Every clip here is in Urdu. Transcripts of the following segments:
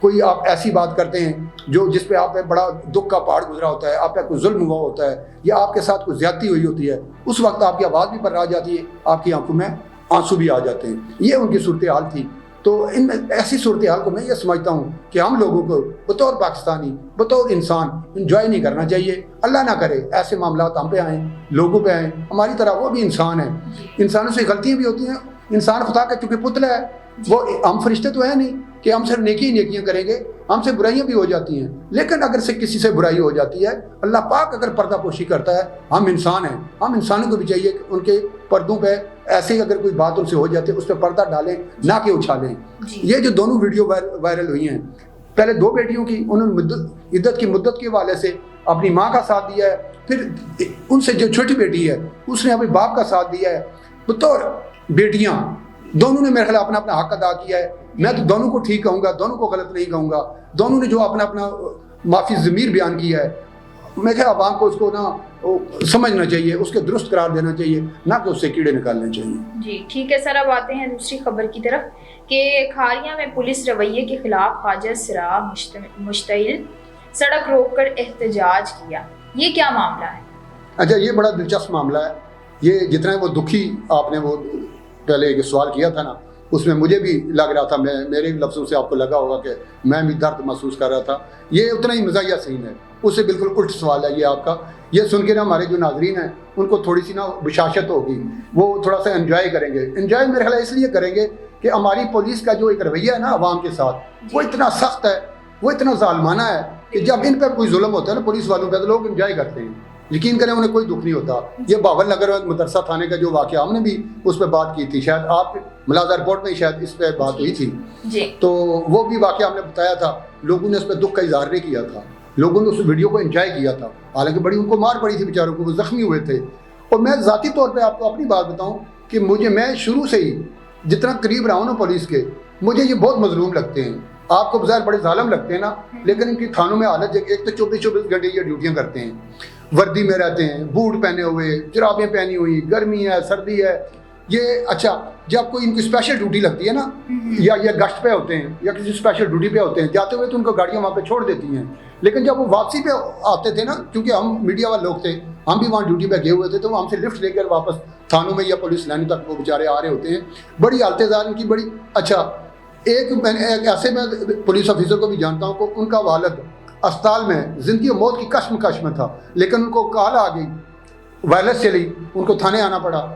کوئی آپ ایسی بات کرتے ہیں جس پہ آپ پہ بڑا دکھ کا پہاڑ گزرا ہوتا ہے, آپ پہ کوئی ظلم ہوا ہوتا ہے یا آپ کے ساتھ کوئی زیادتی ہوئی ہوتی ہے, اس وقت آپ کی آواز بھی پر آ جاتی ہے, آپ کی آنکھوں میں آنسو بھی آ جاتے ہیں. یہ ان کی صورتحال تھی. تو ان میں ایسی صورتحال کو میں یہ سمجھتا ہوں کہ ہم لوگوں کو بطور پاکستانی, بطور انسان انجوائے نہیں کرنا چاہیے. اللہ نہ کرے ایسے معاملات ہم پہ آئیں, لوگوں پہ آئیں. ہماری طرح وہ بھی انسان ہیں, انسانوں سے غلطیاں بھی ہوتی ہیں. انسان خدا کا چونکہ پتلا ہے, وہ ہم فرشتے تو ہیں نہیں کہ ہم صرف نیکیاں کریں گے, ہم سے برائیاں بھی ہو جاتی ہیں. لیکن اگر سے کسی سے برائی ہو جاتی ہے, اللہ پاک اگر پردہ پوشی کرتا ہے, ہم انسان ہیں, ہم انسانوں کو بھی چاہیے کہ ان کے پردوں پہ ایسے ہی اگر کوئی بات ان سے ہو جاتی ہے اس پہ پردہ ڈالیں, نہ کہ اچھالیں. یہ جو دونوں ویڈیو وائرل ہوئی ہیں, پہلے 2 بیٹیوں کی, انہوں نے عدت کی مدت کے حوالے سے اپنی ماں کا ساتھ دیا ہے, پھر ان سے جو چھوٹی بیٹی ہے اس نے اپنے باپ کا ساتھ دیا ہے. بطور بیٹیاں دونوں نے میرے خیال اپنا اپنا حق ادا کیا ہے. میں تو دونوں کو ٹھیک کہوں گا, دونوں کو غلط نہیں کہوں گا. دونوں نے جو اپنا اپنا معافی ضمیر بیان کیا ہے, میں کہ عوام کو اس کو نہ سمجھنا چاہیے, اس کے درست قرار دینا چاہیے, نہ کہ اس سے کیڑے نکالنے چاہیے. جی ٹھیک ہے سر, اب آتے ہیں دوسری خبر کی طرف کہ کھاریاں میں پولیس رویے کے خلاف خواجہ سرا مشتعل سڑک روک کر احتجاج کیا. یہ کیا معاملہ ہے؟ اچھا, یہ بڑا دلچسپ معاملہ ہے. یہ جتنا وہ دکھی آپ نے وہ پہلے ایک سوال کیا تھا نا, اس میں مجھے بھی لگ رہا تھا, میرے لفظوں سے آپ کو لگا ہوگا کہ میں بھی درد محسوس کر رہا تھا. یہ اتنا ہی مزاحیہ سین ہے, اس سے بالکل الٹ سوال ہے یہ آپ کا. یہ سن کے نا ہمارے جو ناظرین ہیں ان کو تھوڑی سی نا بشاشت ہوگی, وہ تھوڑا سا انجوائے کریں گے. انجوائے میرے خیال اس لیے کریں گے کہ ہماری پولیس کا جو ایک رویہ ہے نا عوام کے ساتھ, وہ اتنا سخت ہے, وہ اتنا ظالمانہ ہے کہ جب ان پہ کوئی ظلم ہوتا ہے نا پولیس والوں پہ, تو لوگ انجوائے کرتے ہیں. یقین کریں انہیں کوئی دکھ نہیں ہوتا. یہ باول نگر مدرسہ تھانے کا جو واقعہ, ہم نے بھی اس پہ بات کی تھی, شاید آپ ملازہ رپورٹ میں شاید اس پہ بات ہوئی تھی. تو وہ بھی واقعہ ہم نے بتایا تھا, لوگوں نے اس پہ دکھ کا اظہار نہیں کیا تھا, لوگوں نے اس ویڈیو کو انجوائے کیا تھا. حالانکہ بڑی ان کو مار پڑی تھی بیچاروں کو, وہ زخمی ہوئے تھے. اور میں ذاتی طور پہ آپ کو اپنی بات بتاؤں کہ میں شروع سے ہی جتنا قریب رہا ہوں نا پولیس کے, مجھے یہ بہت مظلوم لگتے ہیں. آپ کو بظاہر بڑے ظالم لگتے ہیں نا, لیکن ان کی تھانوں میں حالت ایک تو 24 گھنٹے یہ ڈیوٹیاں کرتے ہیں, وردی میں رہتے ہیں, بوٹ پہنے ہوئے, جرابیں پہنی ہوئی, گرمی ہے, سردی ہے. یہ اچھا, جب کوئی ان کی اسپیشل ڈیوٹی لگتی ہے نا, یا یہ گشت پہ ہوتے ہیں یا کسی اسپیشل ڈیوٹی پہ ہوتے ہیں, جاتے ہوئے تو ان کو گاڑیاں وہاں پہ چھوڑ دیتی ہیں. لیکن جب وہ واپسی پہ آتے تھے نا, کیونکہ ہم میڈیا والے لوگ تھے, ہم بھی وہاں ڈیوٹی پہ گئے ہوئے تھے, تو وہ ہم سے لفٹ لے کر واپس تھانوں میں یا پولیس لائنوں تک وہ بیچارے آ رہے ہوتے ہیں. بڑی حالت زار ان کی بڑی. اچھا, ایک ایسے میں پولیس آفیسر کو بھی جانتا ہوں کہ ان کا والد اسپتال میں زندگی و موت کی کشمکش میں تھا, لیکن ان کو کال آ گئی, وائرلیس چلی, ان کو تھانے آنا پڑا.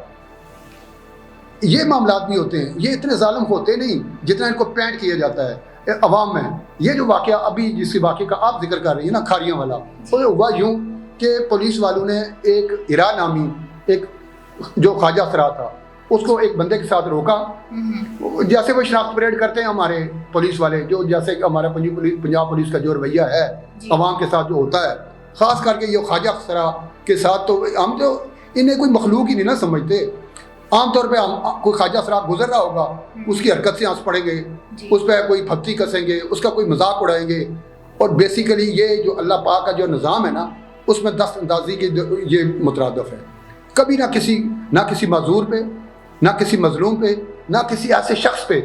یہ معاملات بھی ہوتے ہیں. یہ اتنے ظالم ہوتے نہیں جتنا ان کو پینٹ کیا جاتا ہے عوام میں. یہ جو واقعہ ابھی جس واقعے کا آپ ذکر کر رہی ہیں نا, کھاریاں والا, وہ ہوا یوں کہ پولیس والوں نے ایک ہیرا نامی ایک جو خواجہ سرا تھا, اس کو ایک بندے کے ساتھ روکا. جیسے وہ شناخت پریڈ کرتے ہیں ہمارے پولیس والے, جو جیسے ہمارا پنجاب پولیس کا جو رویہ ہے عوام کے ساتھ جو ہوتا ہے, خاص کر کے یہ خواجہ سرا کے ساتھ, تو ہم تو انہیں کوئی مخلوق ہی نہیں نا سمجھتے. عام طور پہ ہم کوئی خواجہ سرا گزر رہا ہوگا, اس کی حرکت سے ہنس پڑیں گے, اس پہ کوئی پھپتی کسیں گے, اس کا کوئی مذاق اڑائیں گے. اور بیسیکلی یہ جو اللہ پاک کا جو نظام ہے نا, اس میں دست اندازی کی یہ مترادف ہے. کبھی نہ کسی معذور پہ, نہ کسی مظلوم پہ, نہ کسی ایسے شخص پہ.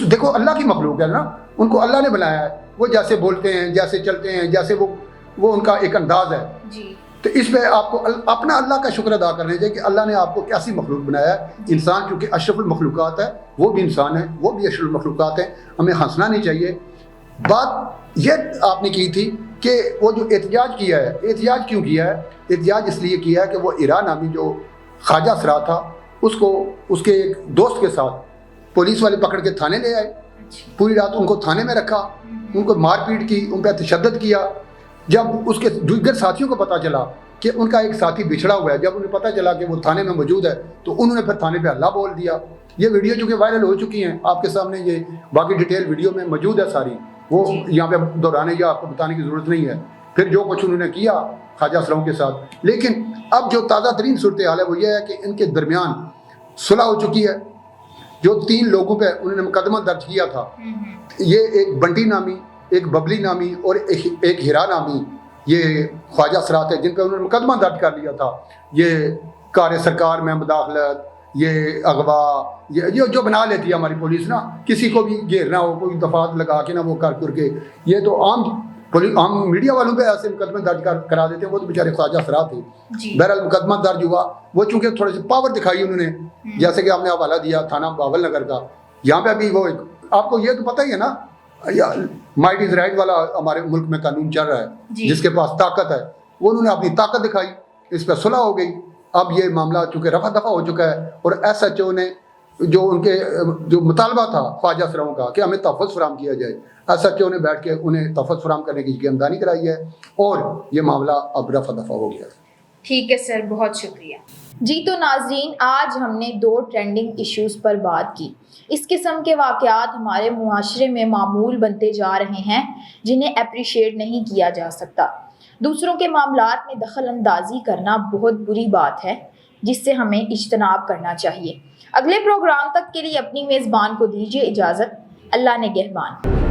دیکھو اللہ کی مخلوق ہے نا, ان کو اللہ نے بنایا ہے, وہ جیسے بولتے ہیں, جیسے چلتے ہیں, جیسے وہ ان کا ایک انداز ہے. تو اس پہ آپ کو اپنا اللہ کا شکر ادا کرنا چاہیے کہ اللہ نے آپ کو کیسی مخلوق بنایا ہے. انسان کیونکہ اشرف المخلوقات ہے, وہ بھی انسان ہے, وہ بھی اشرف المخلوقات ہیں, ہمیں ہنسنا نہیں چاہیے. بات یہ آپ نے کی تھی کہ وہ جو احتجاج کیا ہے, احتجاج کیوں کیا ہے؟ احتجاج اس لیے کیا ہے کہ وہ ہیرا نامی جو خواجہ سرا تھا, اس کو اس کے ایک دوست کے ساتھ پولیس والے پکڑ کے تھانے لے آئے. پوری رات ان کو تھانے میں رکھا, ان کو مار پیٹ کی, ان پہ تشدد کیا. جب اس کے دیگر ساتھیوں کو پتہ چلا کہ ان کا ایک ساتھی بچھڑا ہوا ہے, جب انہیں پتہ چلا کہ وہ تھانے میں موجود ہے, تو انہوں نے پھر تھانے پہ اللہ بول دیا. یہ ویڈیو چونکہ وائرل ہو چکی ہیں, آپ کے سامنے یہ باقی ڈیٹیل ویڈیو میں موجود ہے ساری, وہ یہاں پہ دہرانے یا آپ کو بتانے کی ضرورت نہیں ہے. پھر جو کچھ انہوں نے کیا خواجہ سراؤں کے ساتھ. لیکن اب جو تازہ ترین صورتحال ہے وہ یہ ہے کہ ان کے درمیان صلح ہو چکی ہے. جو 3 لوگوں پہ انہوں نے مقدمہ درج کیا تھا, یہ ایک بنٹی نامی, ایک ببلی نامی اور ایک ہیرا نامی, یہ خواجہ سرا تھے جن پہ انہوں نے مقدمہ درج کر لیا تھا. یہ کار سرکار میں مداخلت, یہ اغوا، یہ جو بنا لیتی ہے ہماری پولیس نا، کسی کو بھی گھیرنا ہو، کوئی دفعات لگا کے نا وہ کر کے، یہ تو عام میڈیا والوں پہ ایسے مقدمے درج کرا دیتے ہیں. وہ تو بیچارے خواجہ سرا تھے. بہرحال مقدمہ درج ہوا، وہ چونکہ تھوڑے سے پاور دکھائی انہوں نے، جیسے کہ آپ نے حوالہ دیا تھانہ بہاول نگر کا. یہاں پہ ابھی وہ آپ کو یہ تو پتہ ہی ہے نا، مائٹ از رائٹ والا ہمارے ملک میں قانون چل رہا ہے، جس کے پاس طاقت ہے وہ انہوں نے اپنی طاقت دکھائی، اس پہ صلح ہو گئی. اب یہ معاملہ چونکہ رفع دفع ہو چکا ہے، اور ایس ایچ او نے جو ان کے جو مطالبہ تھا خواجہ سراؤں کا کہ ہمیں تحفظ فراہم کیا جائے، ایس ایچ او نے بیٹھ کے انہیں تحفظ فراہم کرنے کی یقیندانی کرائی ہے، اور یہ معاملہ اب رفع دفع ہو گیا. ٹھیک ہے سر، بہت شکریہ. جی تو ناظرین، آج ہم نے 2 ٹرینڈنگ ایشوز پر بات کی. اس قسم کے واقعات ہمارے معاشرے میں معمول بنتے جا رہے ہیں، جنہیں اپریشیٹ نہیں کیا جا سکتا. دوسروں کے معاملات میں دخل اندازی کرنا بہت بری بات ہے، جس سے ہمیں اجتناب کرنا چاہیے. اگلے پروگرام تک کے لیے اپنی میزبان کو دیجیے اجازت. اللہ نگہبان.